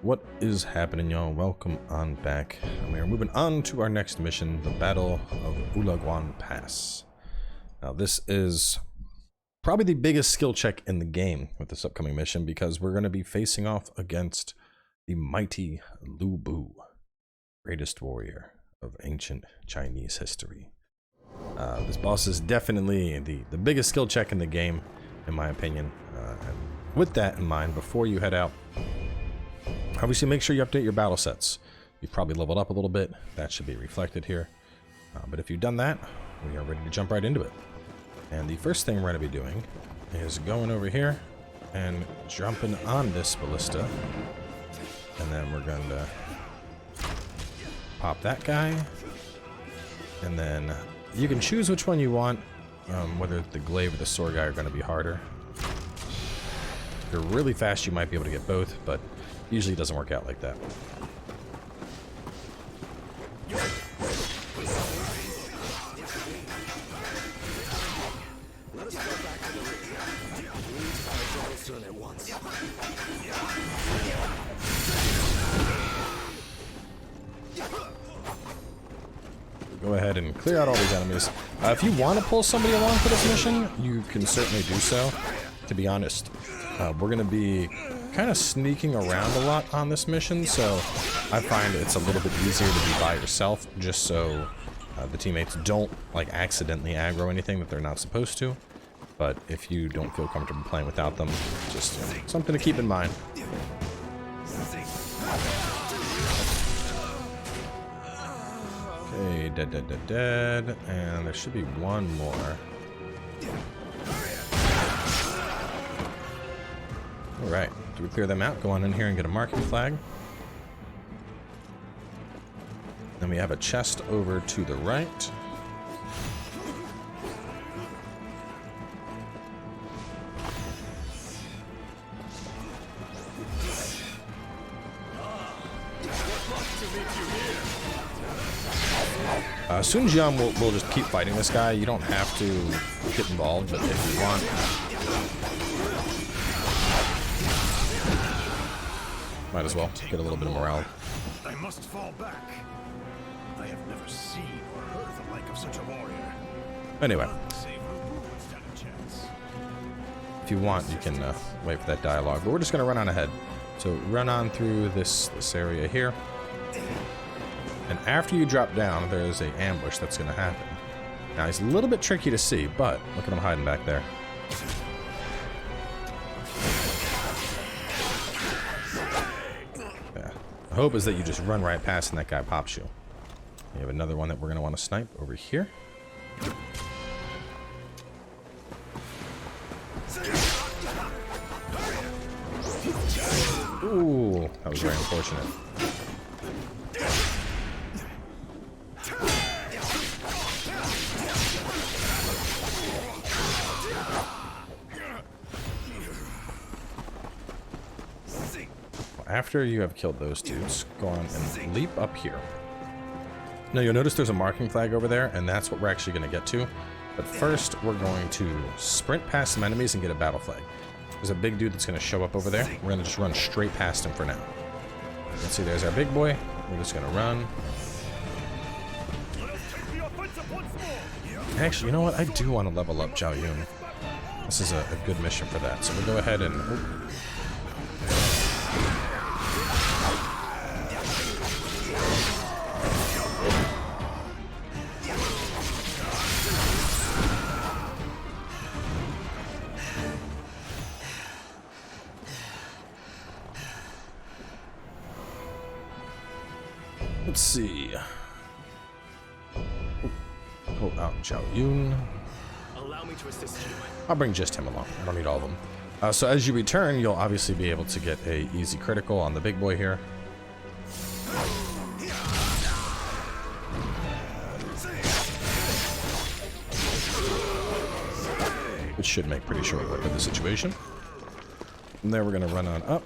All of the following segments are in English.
What is happening, y'all? Welcome on back. And we are moving on to our next mission, the Battle of Hulaoguan Pass. Now, this is probably the biggest skill check in the game with this upcoming mission because we're going to be facing off against the mighty Lu Bu, greatest warrior of ancient Chinese history. This boss is definitely the biggest skill check in the game, in my opinion. And with that in mind, before you head out, obviously make sure you update your battle sets. You've probably leveled up a little bit. That should be reflected here. But if you've done that, we are ready to jump right into it. And the first thing we're going to be doing is going over here and jumping on this ballista. And then we're going to pop that guy. And then you can choose which one you want, whether the glaive or the sword guy are going to be harder. If you're really fast, you might be able to get both, but usually it doesn't work out like that. Go ahead and clear out all these enemies. If you want to pull somebody along for this mission, you can certainly do so. To be honest, we're going to be kind of sneaking around a lot on this mission, so I find it's a little bit easier to be by yourself, just so the teammates don't like accidentally aggro anything that they're not supposed to. But if you don't feel comfortable playing without them, just something to keep in mind. Okay, dead, and there should be one more. Alright, do we clear them out? Go on in here and get a marking flag. Then we have a chest over to the right. Sun Jian will just keep fighting this guy. You don't have to get involved, but if you want, might as well get a little bit of morale. I must fall back. I have never seen or heard the like of such a warrior. Anyway, if you want, you can wait for that dialogue, but we're just going to run on ahead. So run on through this area here. And after you drop down, there's an ambush that's going to happen. Now, he's a little bit tricky to see, but look at him hiding back there. Yeah. The hope is that you just run right past and that guy pops you. We have another one that we're going to want to snipe over here. Ooh, that was very unfortunate. After you have killed those dudes, go on and leap up here. Now you'll notice there's a marking flag over there, and that's what we're actually going to get to. But first, we're going to sprint past some enemies and get a battle flag. There's a big dude that's going to show up over there. We're going to just run straight past him for now. You can see there's our big boy. We're just going to run. Actually, you know what? I do want to level up Zhao Yun. This is a good mission for that. So we'll go ahead and... Let's see. Pull out Zhao Yun. Allow me to assist you. I'll bring just him along. I don't need all of them. So as you return, you'll obviously be able to get a easy critical on the big boy here. Which should make pretty short work of the situation. From there, we're going to run on up.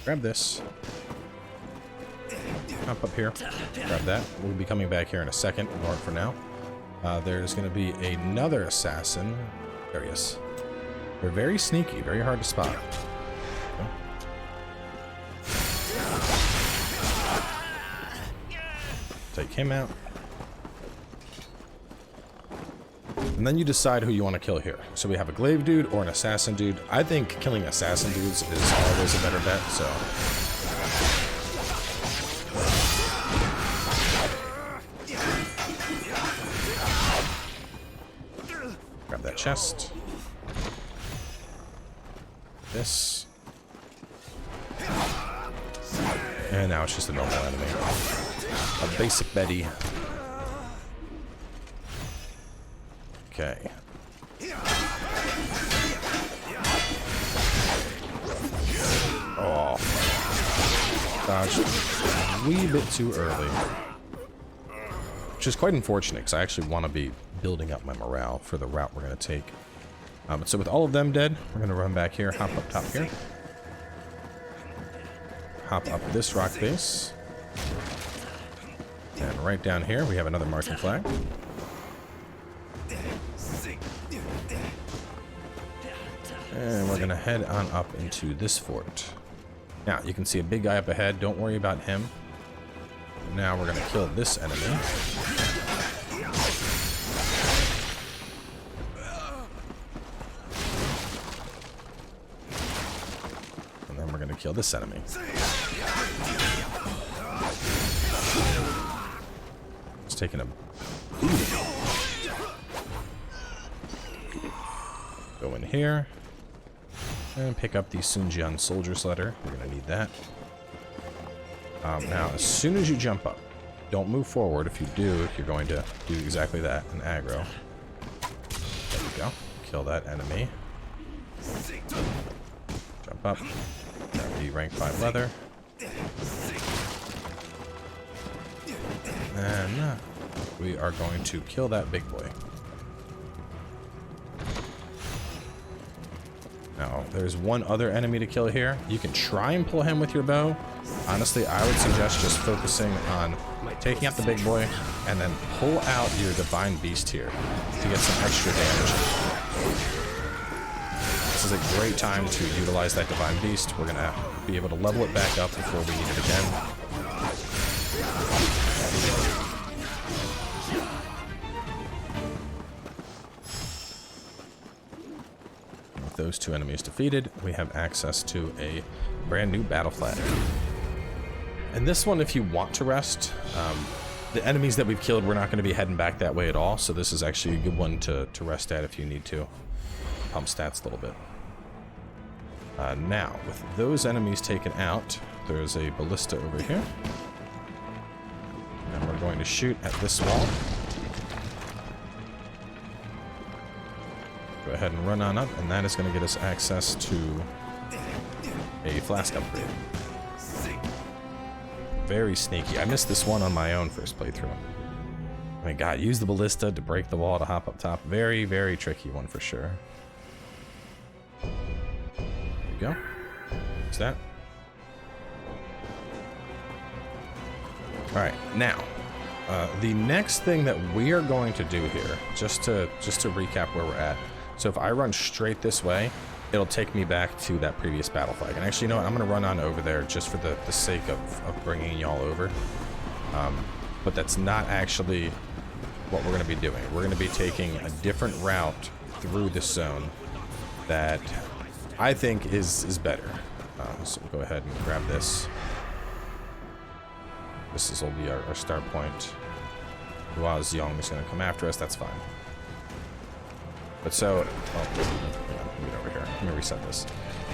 Grab this. Hop up here. Grab that. We'll be coming back here in a second. Ignore it for now. There's going to be another assassin. There he is. They're very sneaky, very hard to spot. Take him out. And then you decide who you want to kill here. So we have a glaive dude or an assassin dude. I think killing assassin dudes is always a better bet, so... Grab that chest. This. And now it's just a normal enemy. A basic Betty. Okay. Oh. Dodged a wee bit too early. Which is quite unfortunate, because I actually want to be building up my morale for the route we're going to take. So with all of them dead, we're going to run back here, hop up top here. Hop up this rock face. And right down here, we have another marching flag. And we're going to head on up into this fort. Now, you can see a big guy up ahead. Don't worry about him. Now we're going to kill this enemy. And then we're going to kill this enemy. It's taking a beating. Go in here. And pick up the Sunjian Soldier's Letter. We're going to need that. Now, as soon as you jump up, don't move forward. If you do, you're going to do exactly that, an aggro. There we go. Kill that enemy. Jump up. Grab the rank 5 leather. And we are going to kill that big boy. Now, there's one other enemy to kill here. You can try and pull him with your bow. Honestly, I would suggest just focusing on taking out the big boy and then pull out your divine beast here to get some extra damage. This is a great time to utilize that divine beast. We're going to be able to level it back up before we need it again. Those two enemies defeated, we have access to a brand new battle flag. And this one, if you want to rest, the enemies that we've killed, we're not going to be heading back that way at all, so this is actually a good one to rest at if you need to. Pump stats a little bit. Now, with those enemies taken out, there's a ballista over here. And we're going to shoot at this wall. Go ahead and run on up, and that is going to get us access to a flask upgrade. Very sneaky. I missed this one on my own first playthrough. I mean, God, use the ballista to break the wall to hop up top. Very, very tricky one for sure. There you go. What's that? Alright, now, the next thing that we are going to do here, just to recap where we're at. So if I run straight this way, it'll take me back to that previous battle flag. And actually, you know what? I'm going to run on over there just for the sake of bringing y'all over. But that's not actually what we're going to be doing. We're going to be taking a different route through this zone that I think is better. So go ahead and grab this. This will be our start point. While Xiong is going to come after us, that's fine. But so, let me get over here. Let me reset this.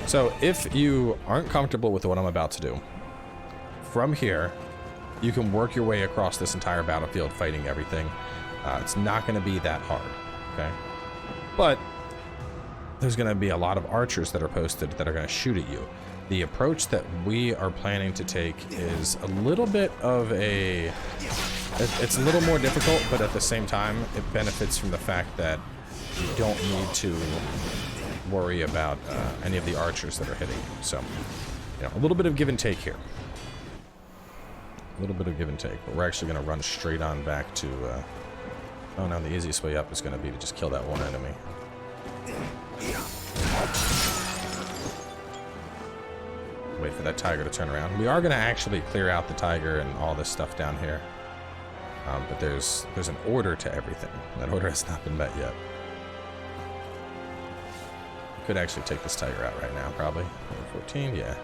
So if you aren't comfortable with what I'm about to do, from here, you can work your way across this entire battlefield fighting everything. It's not going to be that hard, okay? But there's going to be a lot of archers that are posted that are going to shoot at you. The approach that we are planning to take is a little bit of a... It's a little more difficult, but at the same time, it benefits from the fact that you don't need to worry about any of the archers that are hitting you. So, you know, a little bit of give and take here. A little bit of give and take, but we're actually going to run straight on back to... oh, now the easiest way up is going to be to just kill that one enemy. Wait for that tiger to turn around. We are going to actually clear out the tiger and all this stuff down here. But there's an order to everything. That order has not been met yet. Could actually take this tiger out right now, probably. 14, yeah.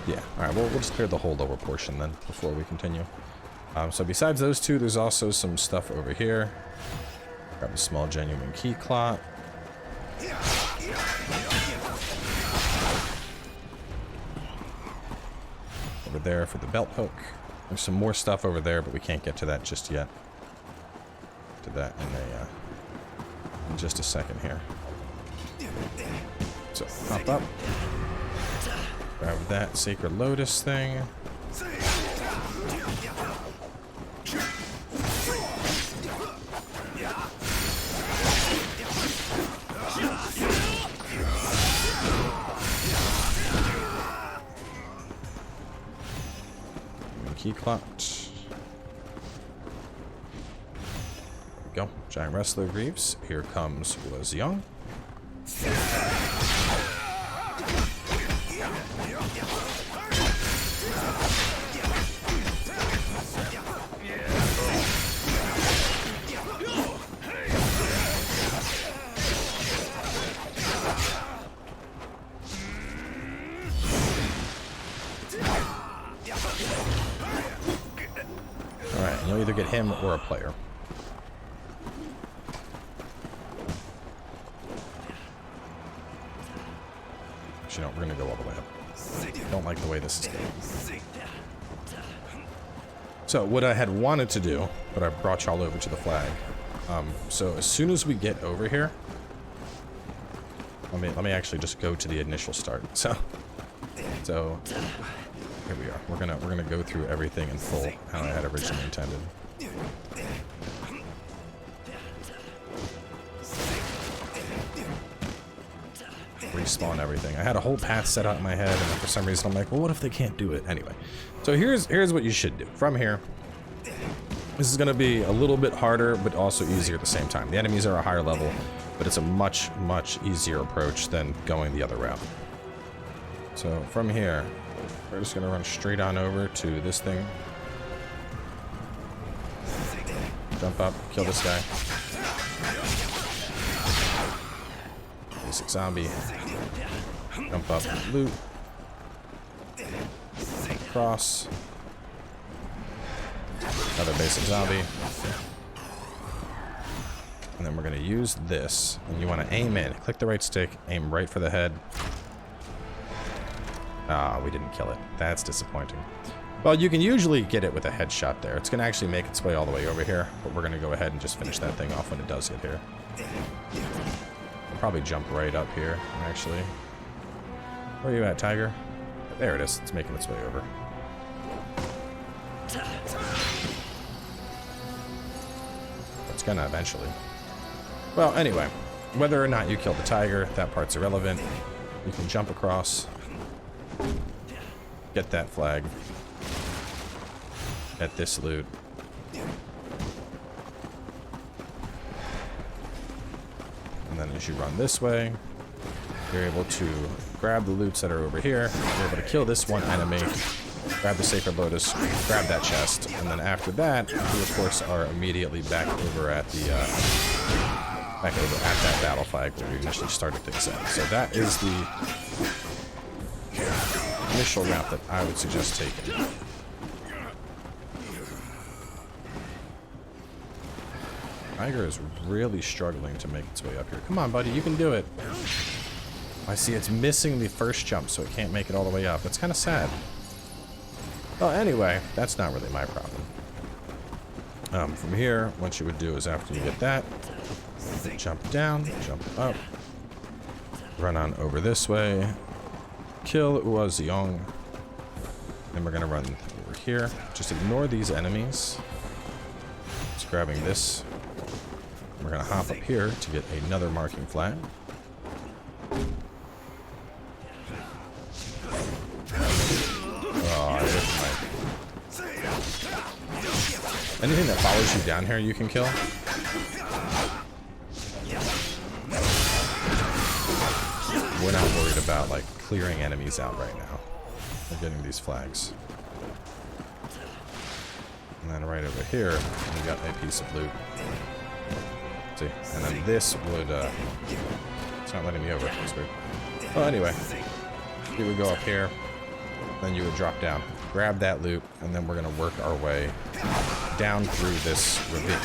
Yeah, alright, we'll just clear the whole lower portion then before we continue. So besides those two, there's also some stuff over here. Grab a small genuine key clot. Over there for the belt hook. There's some more stuff over there, but we can't get to that just yet. To that in just a second here. So hop up. Grab that Sacred Lotus thing. Key clot. There we go. Giant Wrestler Greaves. Here comes was young. Alright, you'll either get him or a player. Actually, no, we're gonna go all the way up. Don't like the way this is going. So, what I had wanted to do, but I brought y'all over to the flag. So, as soon as we get over here, let me actually just go to the initial start. So here we are. We're gonna go through everything in full how I had originally intended. Respawn everything. I had a whole path set out in my head, and for some reason I'm like, well, what if they can't do it anyway? So here's what you should do. From here, this is gonna be a little bit harder, but also easier at the same time. The enemies are a higher level, but it's a much easier approach than going the other route. So from here, we're just gonna run straight on over to this thing. Jump up, kill this guy. Basic zombie. Jump up, loot. Cross. Another basic zombie. And then we're gonna use this. And you wanna aim in. Click the right stick, aim right for the head. Ah, we didn't kill it. That's disappointing. Well, you can usually get it with a headshot there. It's going to actually make its way all the way over here, but we're going to go ahead and just finish that thing off when it does get here. I'll probably jump right up here, actually. Where are you at, Tiger? There it is. It's making its way over. It's going to eventually. Well, anyway, whether or not you kill the tiger, that part's irrelevant. You can jump across. Get that flag. Get this loot. And then as you run this way, you're able to grab the loots that are over here. You're able to kill this one enemy, grab the Sacred Lotus, grab that chest, and then after that, you of course are immediately back over at the that battle flag where we initially started things at. So that is the initial route that I would suggest taking. Tiger is really struggling to make its way up here. Come on, buddy, you can do it. I see it's missing the first jump, so it can't make it all the way up. It's kind of sad. Well, anyway, that's not really my problem. From here, what you would do is after you get that, jump down, jump up, run on over this way, kill Hulaoguan. Then we're gonna run over here. Just ignore these enemies. Just grabbing this. We're gonna hop up here to get another marking flag. Oh, I hit my... Anything that follows you down here you can kill. We're not worried about like clearing enemies out right now. We're getting these flags. And then right over here, we got a piece of loot. See, and then this would, it's not letting me over. It's weird. Well, anyway, you would go up here, then you would drop down, grab that loot, and then we're gonna work our way down through this ravine.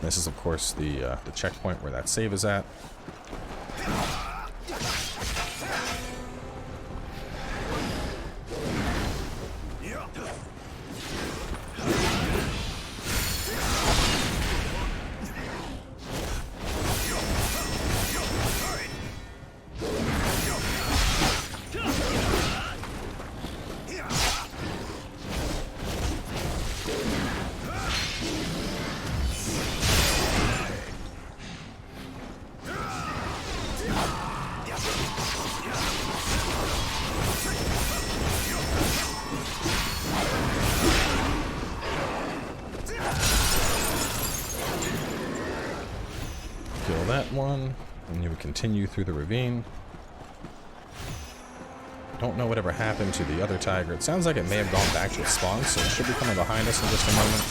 This is, of course, the checkpoint where that save is at. Kill that one, and you would continue through the ravine. Don't know whatever happened to the other tiger. It sounds like it may have gone back to its spawn, so it should be coming behind us in just a moment.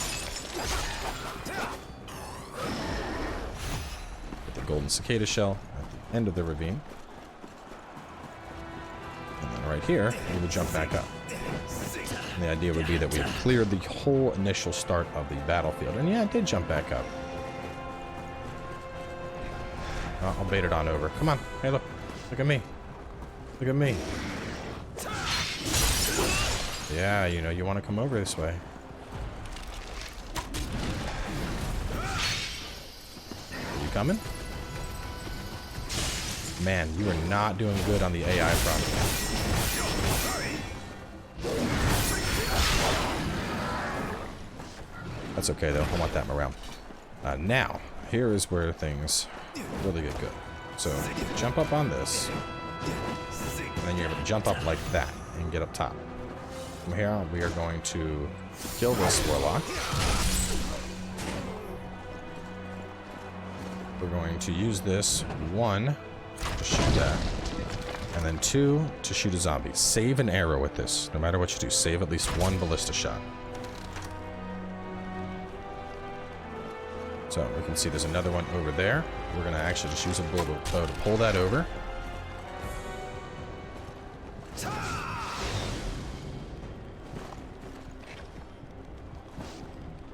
Get the golden cicada shell at the end of the ravine. And then right here, we would jump back up. And the idea would be that we have cleared the whole initial start of the battlefield. And yeah, it did jump back up. I'll bait it on over. Come on. Hey, look. Look at me. Look at me. Yeah, you know, you want to come over this way. You coming? Man, you are not doing good on the AI front. That's okay, though. I want that morale. Now, here is where things really get good. So, jump up on this, and then you're going to jump up like that and get up top. From here, we are going to kill this warlock. We're going to use this, 1, to shoot that, and then 2, to shoot a zombie. Save an arrow with this. No matter what you do, save at least 1 ballista shot. So we can see there's another one over there. We're going to actually just use a bow to pull that over.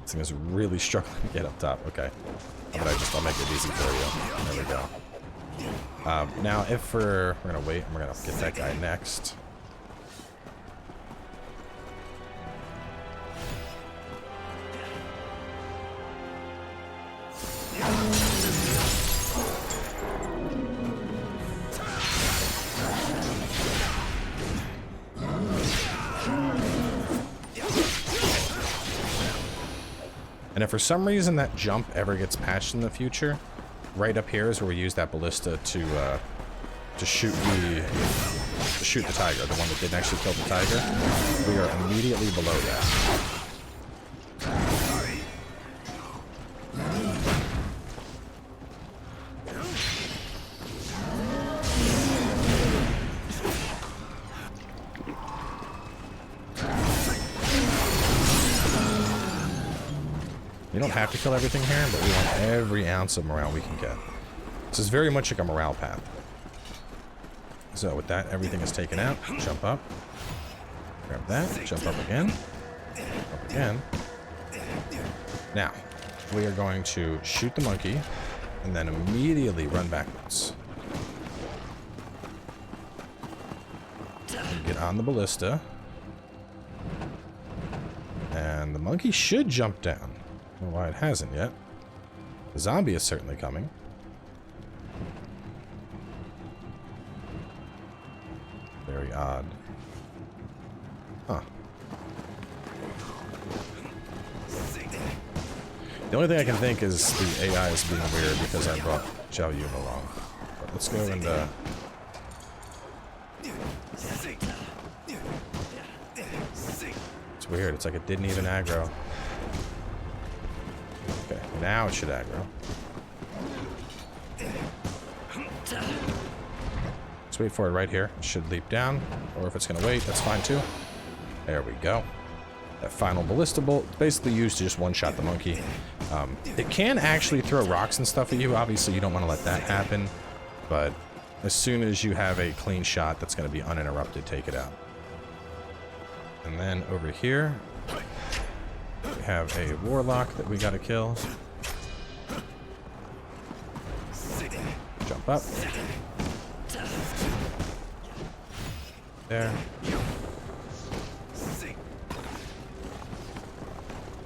This thing is really struggling to get up top. Okay. How about I'll make it easy for you. There we go. Now, if we're going to wait and we're going to get that guy next. And if for some reason that jump ever gets patched in the future, right up here is where we use that ballista to shoot the tiger, the one that didn't actually kill the tiger. We are immediately below that. We don't have to kill everything here, but we want every ounce of morale we can get. This is very much like a morale path. So with that, everything is taken out. Jump up. Grab that. Jump up again. Up again. Now, we are going to shoot the monkey and then immediately run backwards. And get on the ballista. And the monkey should jump down. I don't know why it hasn't yet. The zombie is certainly coming. Very odd. Huh. The only thing I can think is the AI is being weird because I brought Zhao Yun along. But let's go and weird. It's like it didn't even aggro. Okay, now it should aggro. Let's wait for it right here. It should leap down. Or if it's going to wait, that's fine too. There we go. That final ballista bolt, basically used to just one-shot the monkey. It can actually throw rocks and stuff at you. Obviously, you don't want to let that happen. But as soon as you have a clean shot that's going to be uninterrupted, take it out. And then over here, we have a warlock that we got to kill. Jump up. There.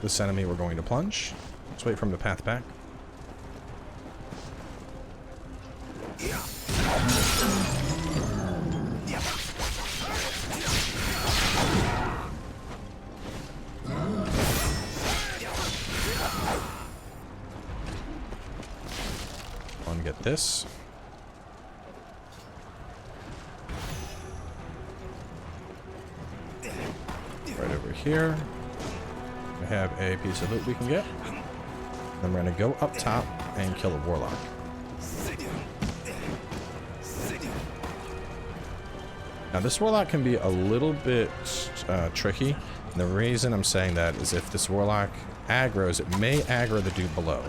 This enemy we're going to plunge. Let's wait for him to path back. Get this. Right over here. We have a piece of loot we can get. Then we're going to go up top and kill a warlock. Now this warlock can be a little bit tricky. And the reason I'm saying that is if this warlock aggroes, it may aggro the dude below.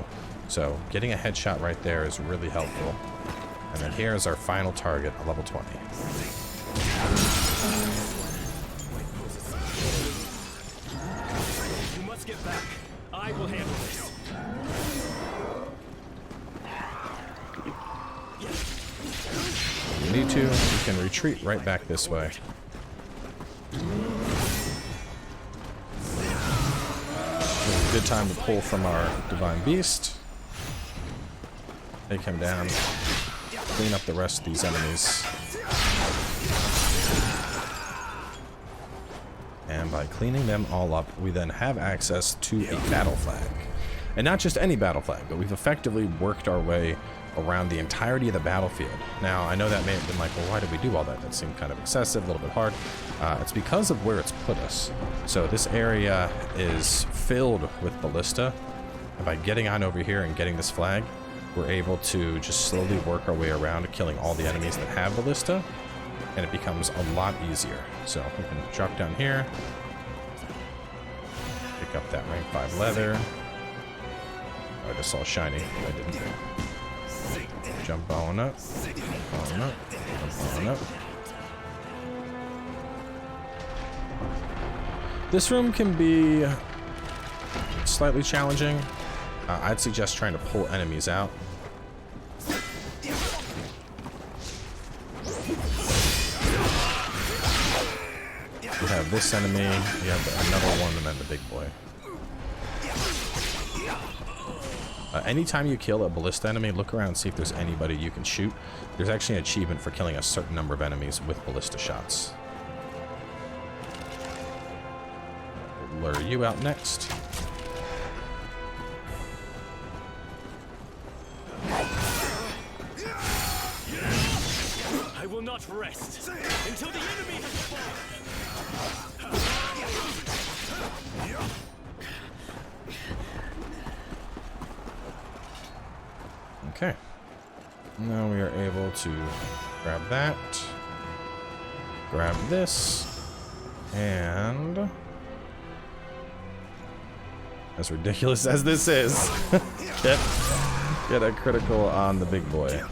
So getting a headshot right there is really helpful. And then here is our final target, a level 20. You must get back. I will handle this. If you need to, you can retreat right back this way. It's a good time to pull from our Divine Beast. Take him down. Clean up the rest of these enemies. And by cleaning them all up, we then have access to a battle flag. And not just any battle flag, but we've effectively worked our way around the entirety of the battlefield. Now, I know that may have been like, well, why did we do all that? That seemed kind of excessive, a little bit hard. It's because of where it's put us. So this area is filled with ballista. And by getting on over here and getting this flag, we're able to just slowly work our way around, killing all the enemies that have ballista, and it becomes a lot easier. So we can drop down here, pick up that rank 5 leather. Oh, I just saw shiny. I didn't. Jump on up, on up, jump on up. This room can be slightly challenging. I'd suggest trying to pull enemies out. We have this enemy, we have another one, and then the big boy. Anytime you kill a ballista enemy, look around and see if there's anybody you can shoot. There's actually an achievement for killing a certain number of enemies with ballista shots. We'll lure you out next. I will not rest until the enemy has fallen. Okay. Now we are able to grab that, grab this, and as ridiculous as this is, get a critical on the big boy.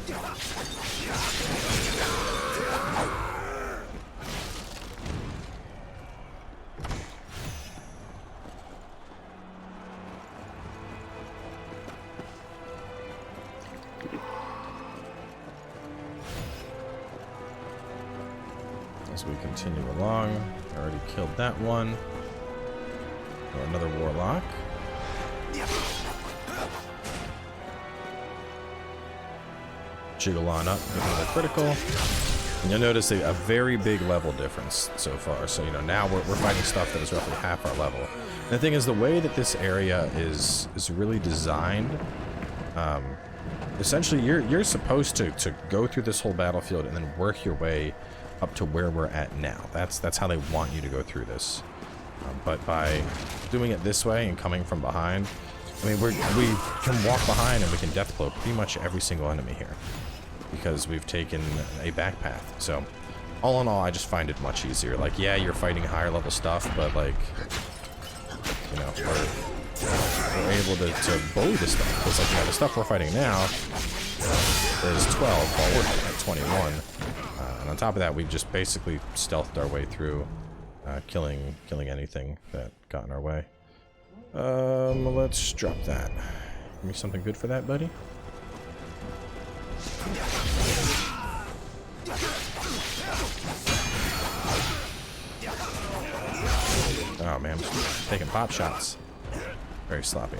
As we continue along, I already killed that one. Or another warlock. Jiggle on up, get another critical. And you'll notice a very big level difference so far. So, you know, now we're fighting stuff that is roughly half our level. And the thing is, the way that this area is really designed, essentially you're supposed to go through this whole battlefield and then work your way up to where we're at now. That's how they want you to go through this. But by doing it this way and coming from behind, I mean, we can walk behind and we can death blow pretty much every single enemy here because we've taken a back path. So all in all, I just find it much easier. Like, yeah, you're fighting higher level stuff, but like, you know, we're able to bully this stuff. Because like, you know, the stuff we're fighting now is 12, while we're at 21. And on top of that, we just basically stealthed our way through, killing anything that got in our way. Let's drop that. Give me something good for that, buddy. Oh man, I'm just taking pop shots. Very sloppy.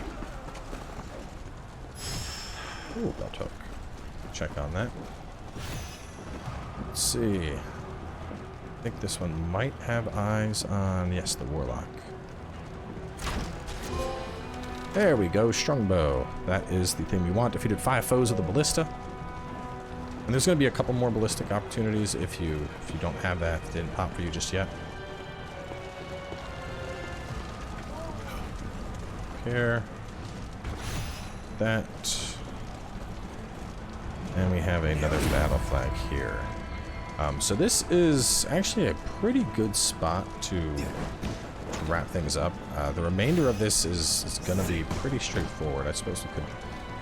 Ooh, belt hook. Check on that. Let's see. I think this one might have eyes on, yes, the warlock. There we go, strongbow. That is the thing we want. Defeated 5 foes of the ballista. And there's going to be a couple more ballistic opportunities if you don't have that. If it didn't pop for you just yet. Here. That. And we have another battle flag here. So this is actually a pretty good spot to wrap things up. The remainder of this is going to be pretty straightforward. I suppose we could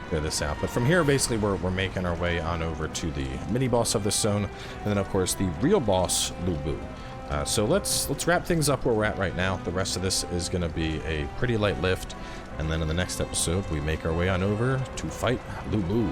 clear this out. But from here, basically, we're making our way on over to the mini-boss of this zone. And then, of course, the real boss, Lu Bu. So let's wrap things up where we're at right now. The rest of this is going to be a pretty light lift. And then in the next episode, we make our way on over to fight Lu Bu.